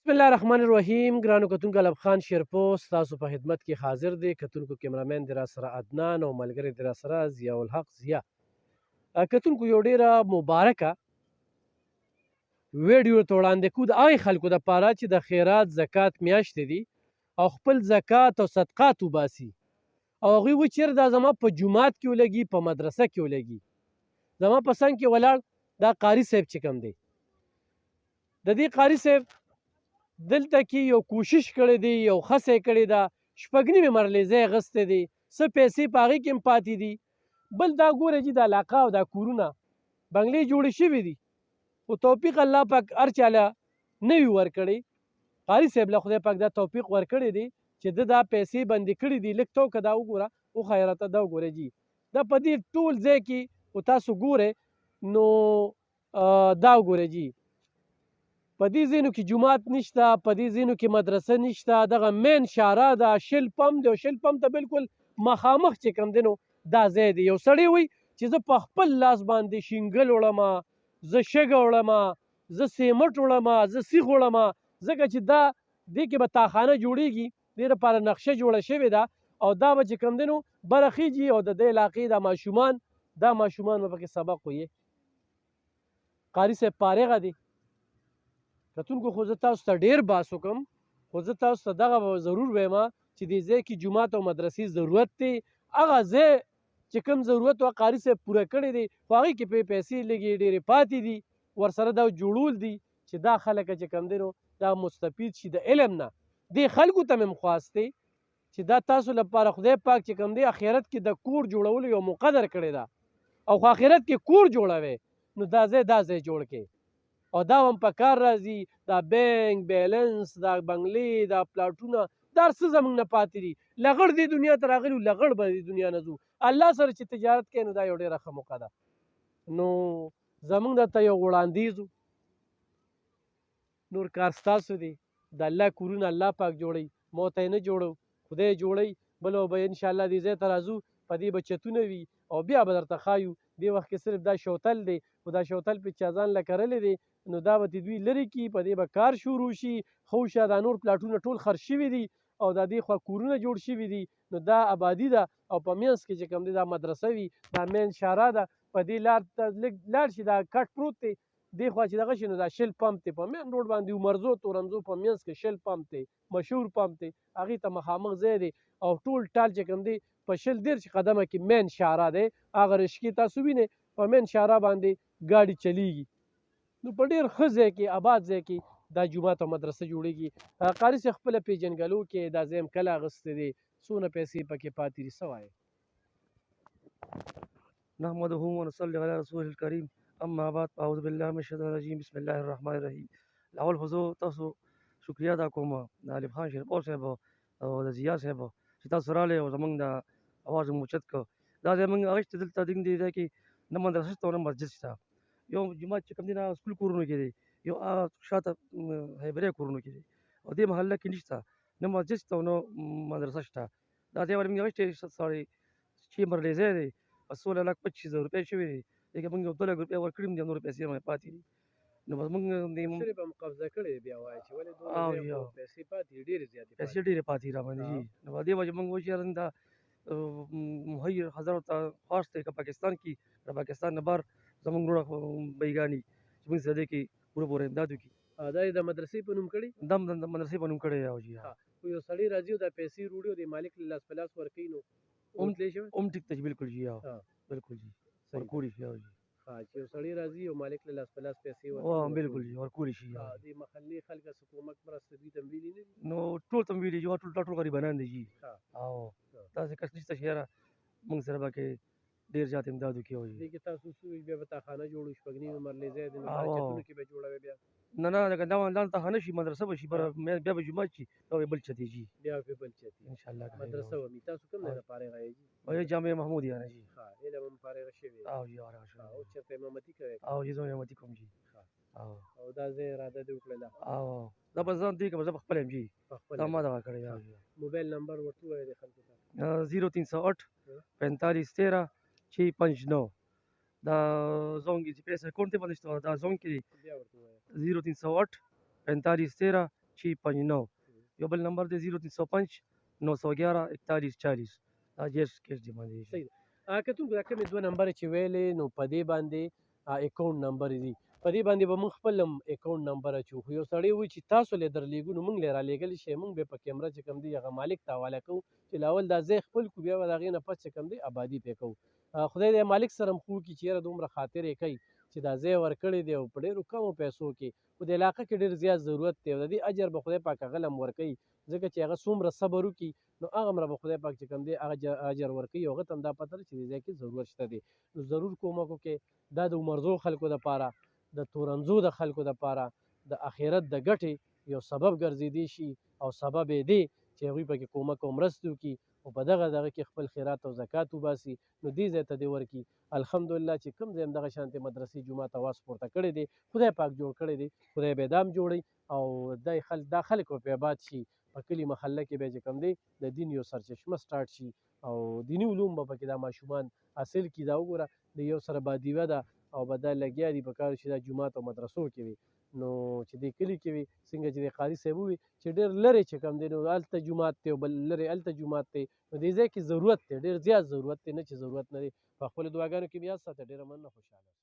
بسم الله الرحمن الرحیم. ګرانو کتونکو الب خان شیرپوست تاسو په خدمت کې حاضر دی. کتونکو کیمرامین دی را سره عدنان او ملګری دی را سره ضیاء الحق ضیا. کتونکو یو ډیره مبارکه ویډیو ته وړاندې کوو د هغې خلکو دپاره چې د خیرات زکات میاشتې دي او خپل زکات او صدقات وباسي او هغوی وایي چېرې دا زما په جومات کې ولګي، په مدرسه کې ولګي. زما په څنګ کې ولاړ دا قاري صاحب چې کوم دی، د دې قاري صاحب دلته کې یو کوشش کړی دی، یو هڅه یې کړې ده، شپږ نیمې مرلیزه یې اخیستی دی، څه پیسې په هغې کې هم پاتې دي. بل دا ګوره چې دا علاقه او دا کورونه بنګلې جوړې شوي دي، خو توفیق الله پاک هر چا له نه وي ورکړی. قاري صاحب له خدای پاک دا توفیق ورکړی دی چې ده دا پیسې بندې کړي دي. لږ تو که دا وګوره وښایه راته دا وګوره جي، دا په دې ټول ځای کې خو تاسو ګورئ نو دا وګوره جي، په دې ځینو کې جومات نشته، په دې ځینو کې مدرسه نشته، دغه مین شاره ده، شل پمپ دی او شل پمپ ته بالکل مخامخ چې کوم دی نو دا ځای دی. یو سړی وایي چې زه په خپل لاس باندې شینګل وړمه، زه شګه وړمه، زه سیمټ وړمه، زه سیخ وړمه، ځکه چې دا دې کې به تاخانه جوړېږي، دې لپاره نقشه جوړه شوې ده او دا به چې کوم دی نو برخیږي او د دې علاقې دا ماشومان به پکې سبق وایي. قاري صاحب فارغه دی. کتونکو خو زه تاسو ته ډېر باس وکړم، خو زه تاسو ته دغه به ضرور وایم چې دې ځای کې جومات او مدرسې ضرورت دی. هغه ځای چې کوم ضرورت و قاري صاحب پوره کړی دی، خو هغې کې پرې پیسې لږې ډېرې پاتې دي، ورسره دا جوړول دي چې دا خلک چې کوم دی نو دا مستفید شي د علم نه. دې خلکو ته مې هم خواست دی چې دا تاسو لپاره خدای پاک چې کوم دی آخرت کې د کور جوړولو یو مقدر کړی ده، او خو آخرت کې کور جوړوئ نو دا ځای جوړ کړئ او دا هم په کار راځي. دا بینک بیلنس، دا بنګلې، دا پلاټونه، دا هر څه زموږ نه پاتې دي. لغړ دې دنیا ته راغلي وو، لغړ به دې دنیا نه ځو. الله سره چې تجارت کوي نو دا یو ډېره ښه موقع ده. نو زموږ درته یو وړاندیز و، نور کار ستاسو دی. د الله کورونه الله پاک جوړوي، ما ته یې نه جوړو، خدای جوړوي. بل به انشاءالله دې ځای ته راځو، په دې به چتونه وي او بیا به درته ښایو. دې وخت کې صرف دا شوتل دی، خو دا شوتل پې چا ځان له کرلی دی نو دا به دوی لرې کړي، په دې به کار شروع شي. ښه وشه دا نور پلاټونه ټول خرڅ شوي دي او دا دې خوا کورونه جوړ شوي دي، نو دا آبادي ده او په منځ کې چې کوم دی دا مدرسه وي، دا مین شاره ده. په دې لار ته لږ لاړ شي، دا کټ پروت دی، دې خوا چې دغه شي نو دا شل پمپ دی، په مین روډ باندې عمرزو تورنزو په منځ کې شل پمپ دی، مشهور پمپ دی، هغې ته مخامخ ځای دی او ټول ټال چې کوم دی په 130 قدمه کې مین شاره دی. هغه رشکې تاسو وینئ په مین شاره باندې ګاډي چلیږي. نو په ډېر ښه ځای کې، آباد ځای کې دا جومات او مدرسه جوړېږي. قاري صاحب خپله پېژنګلو کې دا ځای هم کله اخیستی دی، څونه پیسې پکې پاتې دي، څه وایې؟ نحمده ونصلي علی رسول الکریم، اما بعد، اعوذ بالله من الشیطان الرجیم، بسم الله الرحمن الرحیم. اول خو زه تاسو شکریه ادا کوم د الف خان شیرپور صاحب او د ضیا صاحب چې تاسو راغلئ او زموږ د اواز مو اوچت کړ. دا ځای موږ اخیستی دلته دې ځای کې نه مدرسه شته او نه مسجد شته. یو جومات چې کوم دی نه سکول کورونو کې دی، یو شاته هیبرې کورونو کې دی او دې محله کې نشته، نه مسجد شته او نه مدرسه شته. دا ځای باندې موږ اخیستی 6 مرلې ځای دی، 16,25,000 روپۍ شوي دي. دې کې موږ یو 2 لک روپۍ ورکړي دي، نورې پیسې هم پاتې دي. نو بس موږ صرف هم قبضه کړی دی. بیا وایه چې ولې دومره پیسې پاتې دي، ډېرې زیاتې پیسې ډېرې پاتې دي را باندې جي. نو په دې وجه موږ وایو چې یاره دا مهیر حضرت ته خواست دی که پاکستان کې د پاکستان نه بهر زموږ وروڼه بیګانې چې موږ سره دې کې پوره امداد وکړي. دا یې د مدرسې په نوم کړي؟ دا هم د مدرسې په نوم کړی دی. او جي خو یو سړی راځي او دا پیسې وروړي او د مالک له لاس په لاس ورکوي نو وتلی شوی هم ټیک ته جي، بالکل جي، بالکل جي، ورکولی شي. او جي چې یو سړی راځي او مالک له لاس په لاس پیسې ورکوي، بالکل جي، ورکولی شي. د محلې خلک څه کومک مرسته دوی ته ویلي نه دي؟ نو ټول ته ویلي جي، ټول غریبانان دي جي. او داسې کس نشته چې یاره موږ سره به کې ډېر زیات امداد وکړي. او دې کې تاسو څه بیا به تاخانه جوړو، شپږ نیمې مرلې ځای دی نو چتونو کې به جوړوئ بیا؟ نه لکه دا تاخانه شي، مدرسه به شي، بیا به جومات شي، بیا به بل چت جي، بیا به بل چت انشاءالله مدرسه ومي. تاسو کوم ځای نه فارغه یې جي؟ وایي جامع محمودیه نه جي. علم هم فارغه شوي؟ او جي فارغه شوي. او چېرته امامتي کوئ؟ او جي زه امامتي کوم جي. او دا ځای اراده دې وکړله؟ او دا به ځان دې که زه پخپله یم جي، دا ما دغه کړی. موبایل نمبر ورته ووایه د خلکو ته. 0308 45 13 659. دا زونګ چې پیسې اکاونټ ته باندې شته، دا زونګ کې 0308 45 13 659 یو بل نمبر دی 0305 911 4140 دا جیس کیس دی باندې شي. صحیح ده. کتونکو دا کومې دوه نمبر چې ویلې نو په دې باندې اکاونټ نمبر دي، په دې باندې به موږ خپل هم اکاونټ نمبر اچو. خو یو سړی وایي چې تاسو له درلیږو نو موږ له رالیږلی شئ، موږ به په کیمره چې کوم دی هغه مالک ته حواله کوو چې لاول دا ځای خپل کړو، بیا به د هغې نه پس چې کوم دی آبادي پرې کوو. خدای دې مالک سره هم خو کړي چې یاره دومره خاطر یې کوي چې دا ځای ورکړی دی او په ډېرو کمو پیسو کې، خو د علاقه کې ډېر زیات ضرورت دی او د دې اجر به خدای پاک هغه له هم ورکوي، ځکه چې هغه څومره صبر وکړي نو هغه مره به خدای پاک چې کوم دی هغه اجر ورکوي او هغه ته هم دا پته ده چې دې ځای کې ضرورت شته دی. نو ضرور کومک وکړئ. دا د عمرزو خلکو دپاره، د تورنزو د خلکو دپاره د آخرت د ګټې یو سبب ګرځېدی شي او سبب یې دی چې هغوی پکې کومک او مرستې وکړي او په دغه کې خپل خیرات او زکات وباسي نو دې ځای ته دې ورکړي. الحمدلله چې کوم ځای هم دغه شانتې مدرسې جومات اواز پورته کړی دی، خدای پاک جوړ کړی دی، خدای به یې دا هم جوړوي او دا خلک به پرې آباد شي. په کلي محله کې به چې کوم دی د دین یو سرچشمه سټارټ شي او دیني علوم به پکې دا ماشومان حاصل کړي. دا وګوره د یو سره بادیوه ده او به دا لګیا دي، په کار چې دا جومات او مدرسو کې وي. نو چې دې کلي کې وي څنګه چې د قاضي صاحب ووي چې ډېر لرې چې کوم دی نو هلته جومات دی او بل لرې هلته جومات دی، نو دې ځای کې ضرورت دی، ډېر زیات ضرورت دی، نه چې ضرورت نه دی. په خپلو دعاګانو کې مې یاد ساته. ډېره مننه، خوشحاله.